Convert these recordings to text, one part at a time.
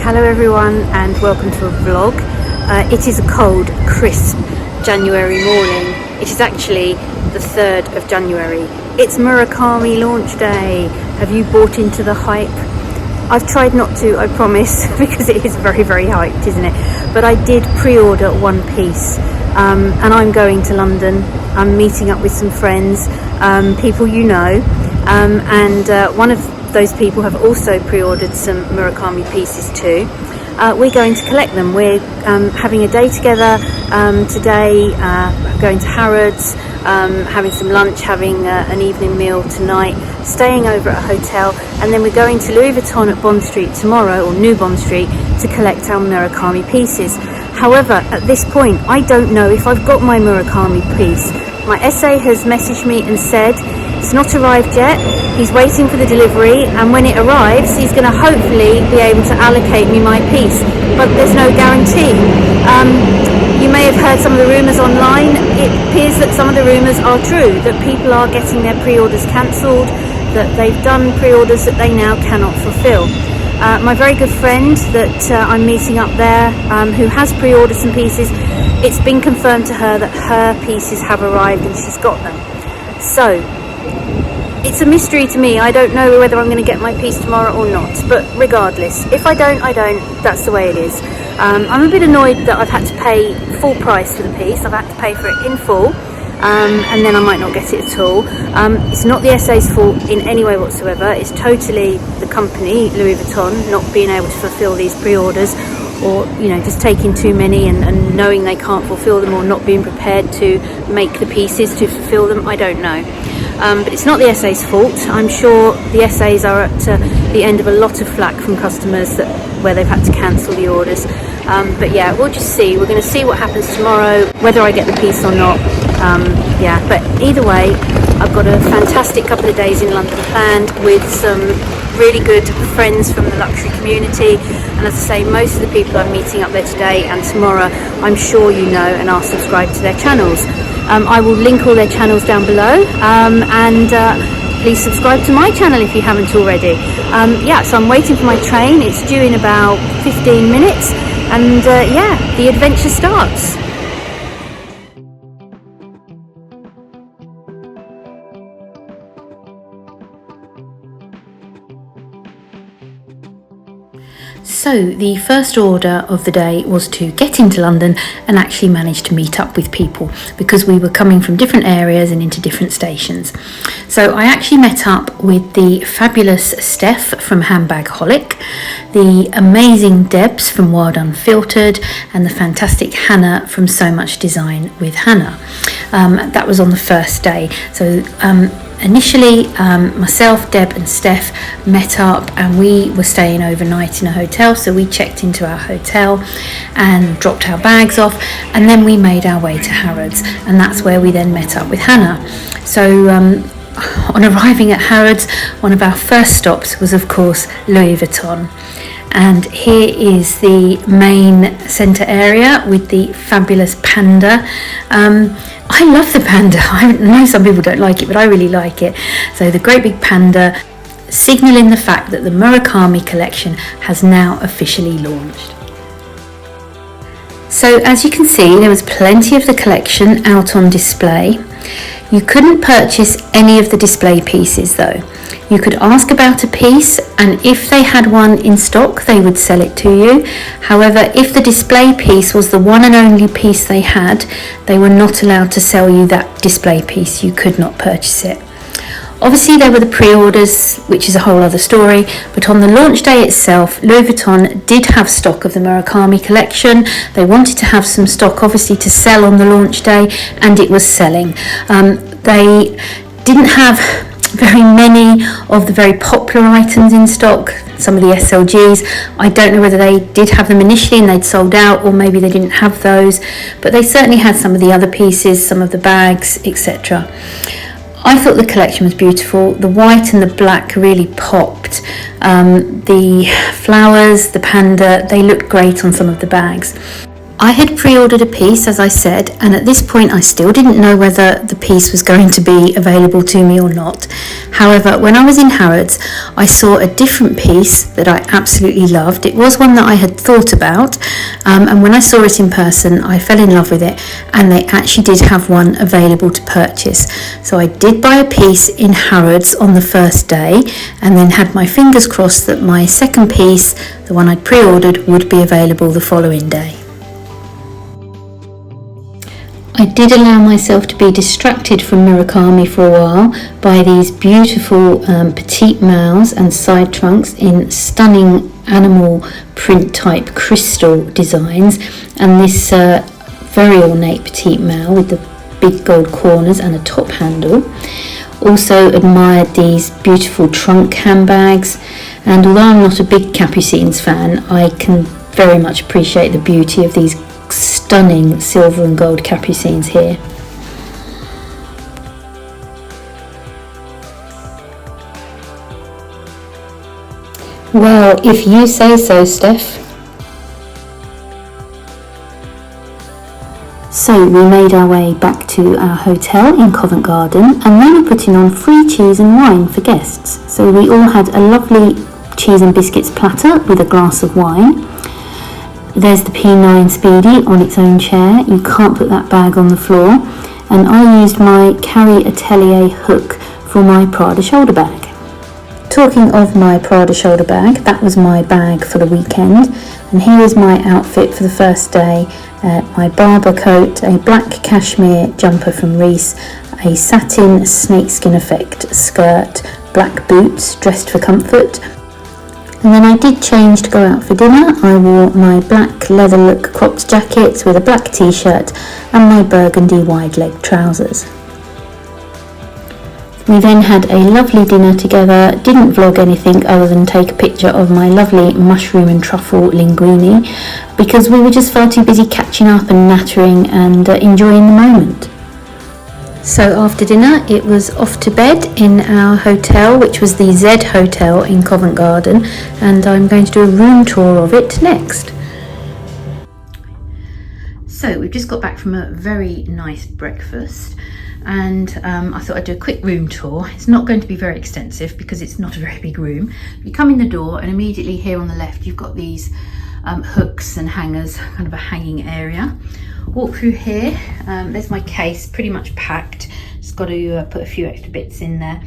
Hello everyone and welcome to a vlog. It is a cold, crisp January morning. It is actually the 3rd of January. It's Murakami launch day. Have you bought into the hype? I've tried not to, I promise, because it is very, very hyped, isn't it? But I did pre-order one piece and I'm going to London. I'm meeting up with some friends, people you know, and one of those people have also pre-ordered some Murakami pieces too. We're going to collect them. We're having a day together today, going to Harrods, having some lunch, having an evening meal tonight, staying over at a hotel, and then we're going to Louis Vuitton at Bond Street tomorrow, or New Bond Street, to collect our Murakami pieces. However, at this point, I don't know if I've got my Murakami piece. My SA has messaged me and said it's not arrived yet. He's waiting for the delivery, and when it arrives, he's going to hopefully be able to allocate me my piece. But there's no guarantee. You may have heard some of the rumours online. It appears that some of the rumours are true, that people are getting their pre-orders cancelled, that they've done pre-orders that they now cannot fulfil. My very good friend that I'm meeting up there, who has pre-ordered some pieces, it's been confirmed to her that her pieces have arrived and she's got them. So it's a mystery to me. I don't know whether I'm going to get my piece tomorrow or not, but regardless, if I don't, I don't. That's the way it is. I'm a bit annoyed that I've had to pay full price for the piece. I've had to pay for it in full, and then I might not get it at all. It's not the SA's fault in any way whatsoever. It's totally the company, Louis Vuitton, not being able to fulfill these pre-orders, or just taking too many and knowing they can't fulfill them, or not being prepared to make the pieces to fulfill them. I don't know. But it's not the SA's fault. I'm sure the SAs are at the end of a lot of flack from customers where they've had to cancel the orders. But yeah, we'll just see. We're going to see what happens tomorrow, whether I get the piece or not. Yeah, but either way, I've got a fantastic couple of days in London planned with some really good friends from the luxury community. And as I say, most of the people I'm meeting up there today and tomorrow, I'm sure you know and are subscribed to their channels. I will link all their channels down below, and please subscribe to my channel if you haven't already. Yeah, so I'm waiting for my train. It's due in about 15 minutes, and yeah, the adventure starts. So the first order of the day was to get into London and actually manage to meet up with people, because we were coming from different areas and into different stations. So I actually met up with the fabulous Steph from Handbagholic, the amazing Debs from Wild Unfiltered, and the fantastic Hannah from So Much Design with Hannah. That was on the first day. So initially, myself, Deb and Steph met up, and we were staying overnight in a hotel. So we checked into our hotel and dropped our bags off, and then we made our way to Harrods, and that's where we then met up with Hannah. So on arriving at Harrods, one of our first stops was of course Louis Vuitton. And here is the main centre area with the fabulous panda. I love the panda. I know some people don't like it, but I really like it. So the great big panda, signalling the fact that the Murakami collection has now officially launched. So as you can see, there was plenty of the collection out on display. You couldn't purchase any of the display pieces though. You could ask about a piece, and if they had one in stock, they would sell it to you. However, if the display piece was the one and only piece they had, they were not allowed to sell you that display piece. You could not purchase it. Obviously, there were the pre-orders, which is a whole other story, but on the launch day itself, Louis Vuitton did have stock of the Murakami collection. They wanted to have some stock, obviously, to sell on the launch day, and it was selling. They didn't have very many of the very popular items in stock, some of the SLGs. I don't know whether they did have them initially and they'd sold out, or maybe they didn't have those, but they certainly had some of the other pieces, some of the bags, etc. I thought the collection was beautiful. The white and the black really popped. The flowers, the panda, they looked great on some of the bags. I had pre-ordered a piece, as I said, and at this point I still didn't know whether the piece was going to be available to me or not. However, when I was in Harrods, I saw a different piece that I absolutely loved. It was one that I had thought about, and when I saw it in person, I fell in love with it, and they actually did have one available to purchase. So I did buy a piece in Harrods on the first day, and then had my fingers crossed that my second piece, the one I'd pre-ordered, would be available the following day. I did allow myself to be distracted from Murakami for a while by these beautiful petite mouths and side trunks in stunning animal print type crystal designs, and this very ornate petite mouth with the big gold corners and a top handle. Also admired these beautiful trunk handbags, and although I'm not a big Capucines fan, I can very much appreciate the beauty of these stunning silver and gold Capucines here. Well, if you say so, Steph. So we made our way back to our hotel in Covent Garden, and they were putting on free cheese and wine for guests. So we all had a lovely cheese and biscuits platter with a glass of wine. There's the P9 Speedy on its own chair. You can't put that bag on the floor. And I used my Carry Atelier hook for my Prada shoulder bag. Talking of my Prada shoulder bag, that was my bag for the weekend. And here is my outfit for the first day. My Barber coat, a black cashmere jumper from Reiss, a satin snakeskin effect skirt, black boots, dressed for comfort. And then I did change to go out for dinner. I wore my black leather look cropped jacket with a black t-shirt and my burgundy wide leg trousers. We then had a lovely dinner together, didn't vlog anything other than take a picture of my lovely mushroom and truffle linguine because we were just far too busy catching up and nattering and enjoying the moment. So after dinner it was off to bed in our hotel, which was the Z Hotel in Covent Garden, and I'm going to do a room tour of it next. So we've just got back from a very nice breakfast, and I thought I'd do a quick room tour. It's not going to be very extensive because it's not a very big room. You come in the door and immediately here on the left you've got these hooks and hangers, kind of a hanging area. Walk through here, there's my case, pretty much packed. Just got to put a few extra bits in there.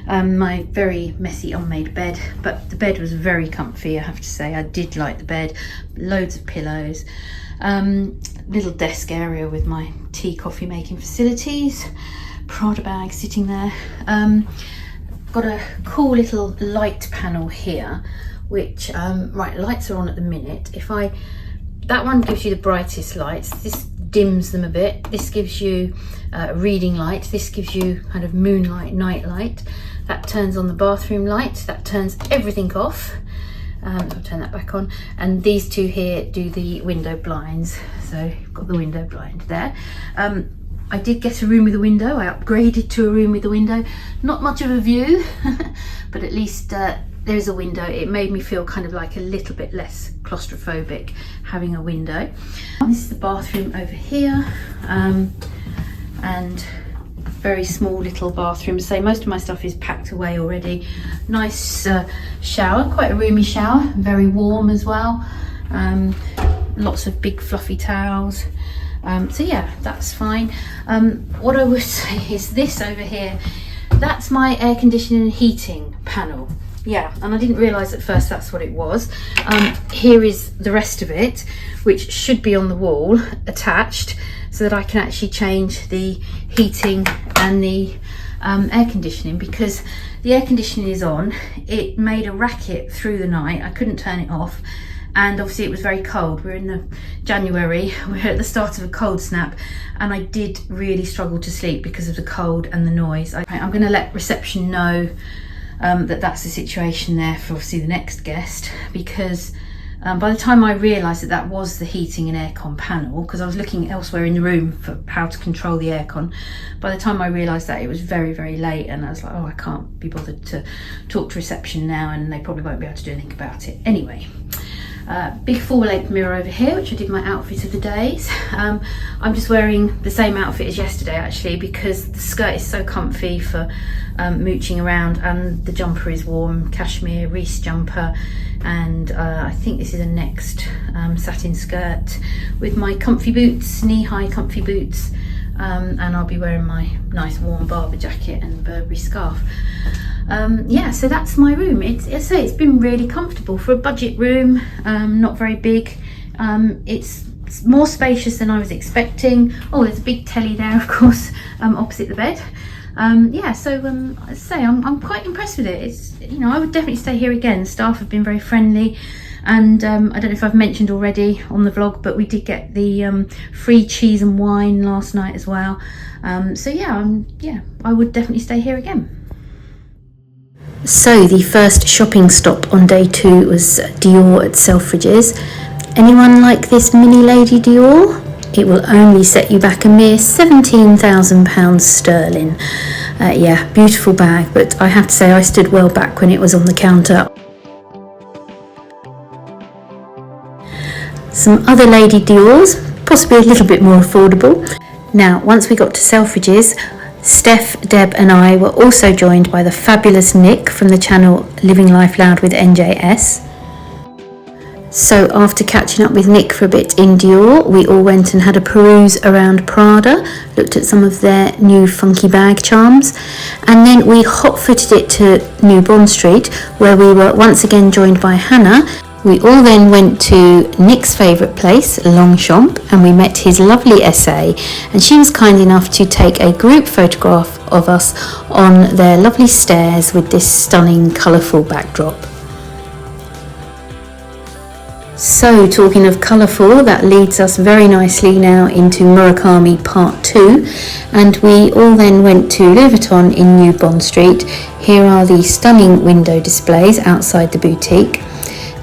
My very messy unmade bed, but the bed was very comfy, I have to say. I did like the bed, loads of pillows. Little desk area with my tea coffee making facilities, Prada bag sitting there. Got a cool little light panel here, which, right, lights are on at the minute. That one gives you the brightest lights. This dims them a bit. This gives you reading light. This gives you kind of moonlight, night light. That turns on the bathroom light. That turns everything off. I'll turn that back on. And these two here do the window blinds. So you've got the window blind there. I did get a room with a window. I upgraded to a room with a window. Not much of a view, but at least there's a window. It made me feel kind of like a little bit less claustrophobic having a window. This is the bathroom over here, and very small little bathroom. So most of my stuff is packed away already. Nice shower, quite a roomy shower, very warm as well. Lots of big fluffy towels. So yeah, that's fine. What I would say is this over here, that's my air conditioning and heating panel. Yeah, and I didn't realise at first that's what it was. Here is the rest of it, which should be on the wall attached, so that I can actually change the heating and the air conditioning, because the air conditioning is on. It made a racket through the night. I couldn't turn it off, and obviously it was very cold. We're in the January, we're at the start of a cold snap, and I did really struggle to sleep because of the cold and the noise. I'm going to let reception know that's the situation there for obviously the next guest, because by the time I realised that was the heating and aircon panel, because I was looking elsewhere in the room for how to control the aircon, by the time I realised that, it was very, very late, and I was like, oh, I can't be bothered to talk to reception now, and they probably won't be able to do anything about it anyway. big full-length mirror over here, which I did my outfit of the day. I'm just wearing the same outfit as yesterday actually, because the skirt is so comfy for mooching around, and the jumper is warm, cashmere Reese jumper, and I think this is a next satin skirt with my comfy boots, knee-high comfy boots, and I'll be wearing my nice warm Barber jacket and Burberry scarf. Yeah, so that's my room. It's been really comfortable for a budget room, not very big. It's more spacious than I was expecting. Oh, there's a big telly there, of course, opposite the bed. Yeah, so I say I'm quite impressed with it. It's, you know, I would definitely stay here again. Staff have been very friendly, and I don't know if I've mentioned already on the vlog, but we did get the free cheese and wine last night as well. So yeah, I would definitely stay here again. So the first shopping stop on day 2 was Dior at Selfridges. Anyone like this mini lady Dior? It will only set you back a mere £17,000 sterling. Yeah, beautiful bag, but I have to say I stood well back when it was on the counter. Some other lady Diors, possibly a little bit more affordable. Now, once we got to Selfridges, Steph, Deb and I were also joined by the fabulous Nick from the channel Living Life Loud with NJS. So after catching up with Nick for a bit in Dior, we all went and had a peruse around Prada, looked at some of their new funky bag charms, and then we hot-footed it to New Bond Street, where we were once again joined by Hannah. We all then went to Nick's favourite place, Longchamp, and we met his lovely SA, and she was kind enough to take a group photograph of us on their lovely stairs with this stunning colourful backdrop. So, talking of colourful, that leads us very nicely now into Murakami Part 2, and we all then went to Louis Vuitton in New Bond Street. Here are the stunning window displays outside the boutique.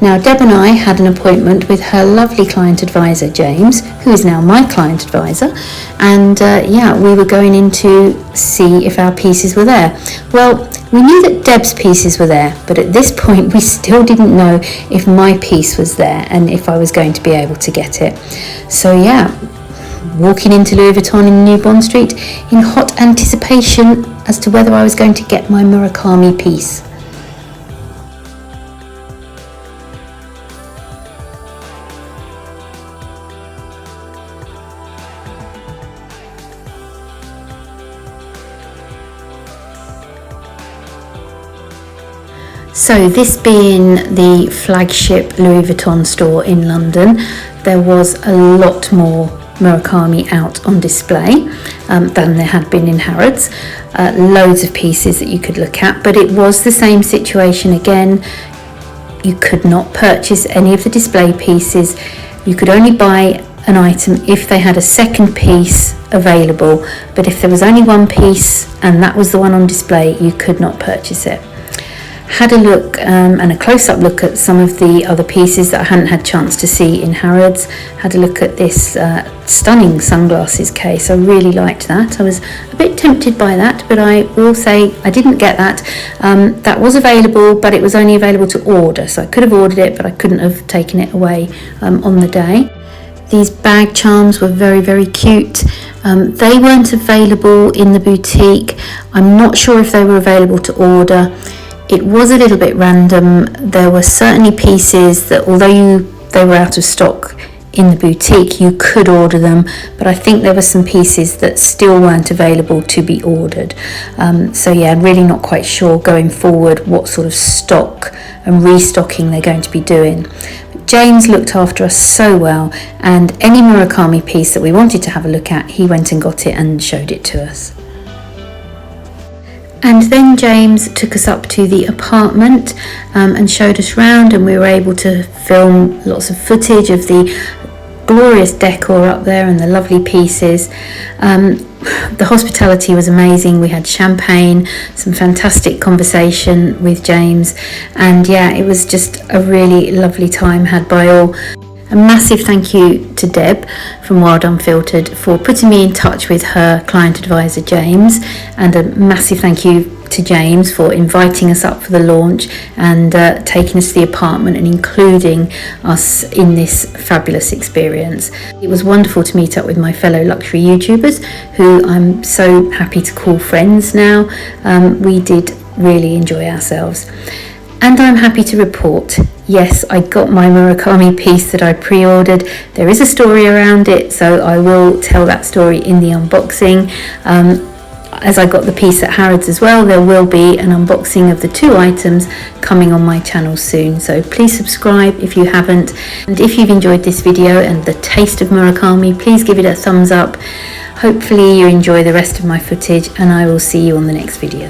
Now, Deb and I had an appointment with her lovely client advisor, James, who is now my client advisor, and yeah, we were going in to see if our pieces were there. Well, we knew that Deb's pieces were there, but at this point we still didn't know if my piece was there and if I was going to be able to get it. So yeah, walking into Louis Vuitton in New Bond Street in hot anticipation as to whether I was going to get my Murakami piece. So this being the flagship Louis Vuitton store in London, there was a lot more Murakami out on display than there had been in Harrods. Loads of pieces that you could look at, but it was the same situation again. You could not purchase any of the display pieces. You could only buy an item if they had a second piece available, but if there was only one piece and that was the one on display, you could not purchase it. Had a look and a close-up look at some of the other pieces that I hadn't had chance to see in Harrods. Had a look at this stunning sunglasses case. I really liked that. I was a bit tempted by that, but I will say I didn't get that. That was available, but it was only available to order, so I could have ordered it, but I couldn't have taken it away on the day. These bag charms were very, very cute. They weren't available in the boutique. I'm not sure if they were available to order. It was a little bit random. There were certainly pieces that, although they were out of stock in the boutique, you could order them, but I think there were some pieces that still weren't available to be ordered. So yeah, I'm really not quite sure going forward what sort of stock and restocking they're going to be doing. James looked after us so well, and any Murakami piece that we wanted to have a look at, he went and got it and showed it to us. And then James took us up to the apartment and showed us round, and we were able to film lots of footage of the glorious decor up there and the lovely pieces. The hospitality was amazing. We had champagne, some fantastic conversation with James, and yeah, it was just a really lovely time had by all. A massive thank you to Deb from Wild Unfiltered for putting me in touch with her client advisor James, and a massive thank you to James for inviting us up for the launch and taking us to the apartment and including us in this fabulous experience. It was wonderful to meet up with my fellow luxury YouTubers, who I'm so happy to call friends now. We did really enjoy ourselves. And I'm happy to report, yes, I got my Murakami piece that I pre-ordered. There is a story around it, so I will tell that story in the unboxing. As I got the piece at Harrods as well, there will be an unboxing of the 2 items coming on my channel soon. So please subscribe if you haven't. And if you've enjoyed this video and the taste of Murakami, please give it a thumbs up. Hopefully you enjoy the rest of my footage, and I will see you on the next video.